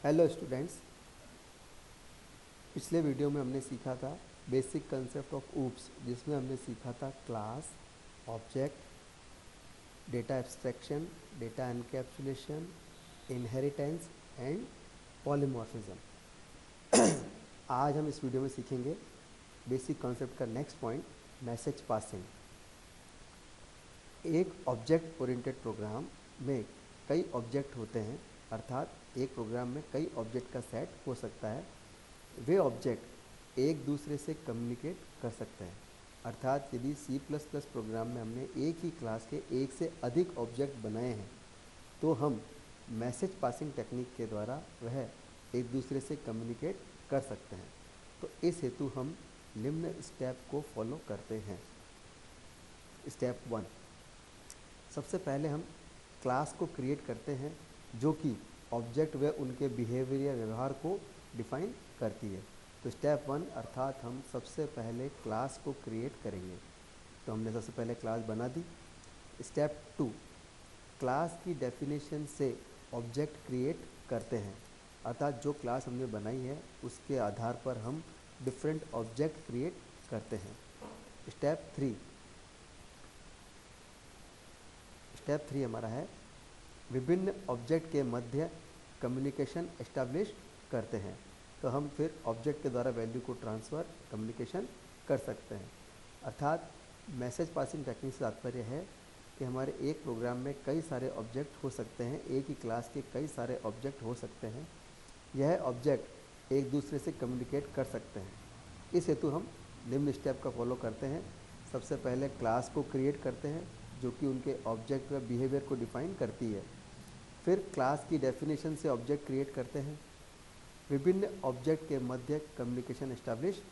Hello students, पिछले video में हमने सीखा था बेसिक कंसेप्ट ऑफ ऊप्स, जिसमें हमने सीखा था class, object, data abstraction, data encapsulation, inheritance and polymorphism. आज हम इस वीडियो में सीखेंगे बेसिक कंसेप्ट का नेक्स्ट पॉइंट, मैसेज पासिंग। एक ऑब्जेक्ट ओरिएंटेड प्रोग्राम में कई ऑब्जेक्ट होते हैं, अर्थात एक प्रोग्राम में कई ऑब्जेक्ट का सेट हो सकता है। वे ऑब्जेक्ट एक दूसरे से कम्युनिकेट कर सकते हैं। अर्थात यदि C++ प्रोग्राम में हमने एक ही क्लास के एक से अधिक ऑब्जेक्ट बनाए हैं तो हम मैसेज पासिंग टेक्निक के द्वारा वह एक दूसरे से कम्युनिकेट कर सकते हैं। तो इस हेतु हम निम्न स्टेप को फॉलो करते हैं। स्टेप 1, सबसे पहले हम क्लास को क्रिएट करते हैं जो कि ऑब्जेक्ट व उनके बिहेवियर या व्यवहार को डिफाइन करती है। तो स्टेप 1 अर्थात हम सबसे पहले क्लास को क्रिएट करेंगे। तो हमने सबसे पहले क्लास बना दी। स्टेप 2, क्लास की डेफिनेशन से ऑब्जेक्ट क्रिएट करते हैं, अर्थात जो क्लास हमने बनाई है उसके आधार पर हम डिफरेंट ऑब्जेक्ट क्रिएट करते हैं। स्टेप 3 हमारा है विभिन्न ऑब्जेक्ट के मध्य कम्युनिकेशन एस्टैब्लिश करते हैं। तो हम फिर ऑब्जेक्ट के द्वारा वैल्यू को ट्रांसफ़र कम्युनिकेशन कर सकते हैं। अर्थात मैसेज पासिंग टेक्निक से तात्पर्य है कि हमारे एक प्रोग्राम में कई सारे ऑब्जेक्ट हो सकते हैं, एक ही क्लास के कई सारे ऑब्जेक्ट हो सकते हैं। यह ऑब्जेक्ट एक दूसरे से कम्युनिकेट कर सकते हैं। इस हेतु हम निम्न स्टेप का फॉलो करते हैं। सबसे पहले क्लास को क्रिएट करते हैं जो कि उनके ऑब्जेक्ट व बिहेवियर को डिफाइन करती है। फिर क्लास की डेफिनेशन से ऑब्जेक्ट क्रिएट करते हैं, विभिन्न ऑब्जेक्ट के मध्य कम्युनिकेशन एस्टैब्लिश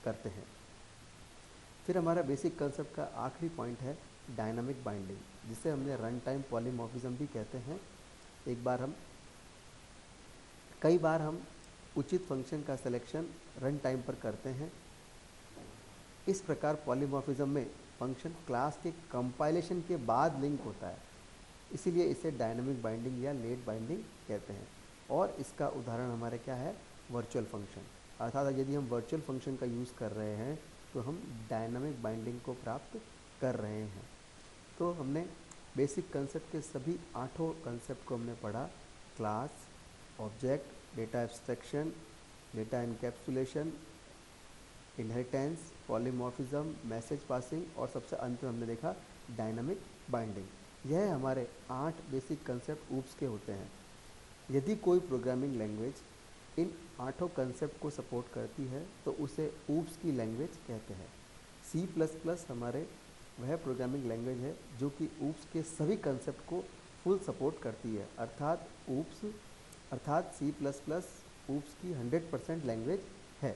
करते हैं। फिर हमारा बेसिक कंसेप्ट का आखिरी पॉइंट है डायनामिक बाइंडिंग, जिसे हमने रन टाइम पॉलीमॉर्फिज्म भी कहते हैं। कई बार हम उचित फंक्शन का सिलेक्शन रन टाइम पर करते हैं। इस प्रकार पॉलीमॉर्फिज्म में फंक्शन क्लास के कंपाइलेशन के बाद लिंक होता है, इसीलिए इसे डायनामिक बाइंडिंग या लेट बाइंडिंग कहते हैं। और इसका उदाहरण हमारे क्या है, वर्चुअल फंक्शन। अर्थात यदि हम वर्चुअल फंक्शन का यूज़ कर रहे हैं तो हम डायनामिक बाइंडिंग को प्राप्त कर रहे हैं। तो हमने बेसिक कंसेप्ट के सभी 8 कंसेप्ट को हमने पढ़ा, class, object, data abstraction, data encapsulation, inheritance, polymorphism, message passing और सबसे अंत में हमने देखा डायनामिक बाइंडिंग। यह हमारे 8 बेसिक कंसेप्ट ऊप्स के होते हैं। यदि कोई प्रोग्रामिंग लैंग्वेज इन 8 कंसेप्ट को सपोर्ट करती है तो उसे ऊप्स की लैंग्वेज कहते हैं। C++ हमारे वह प्रोग्रामिंग लैंग्वेज है जो कि ऊप्स के सभी कंसेप्ट को फुल सपोर्ट करती है। अर्थात C++ ऊप्स की 100% लैंग्वेज है।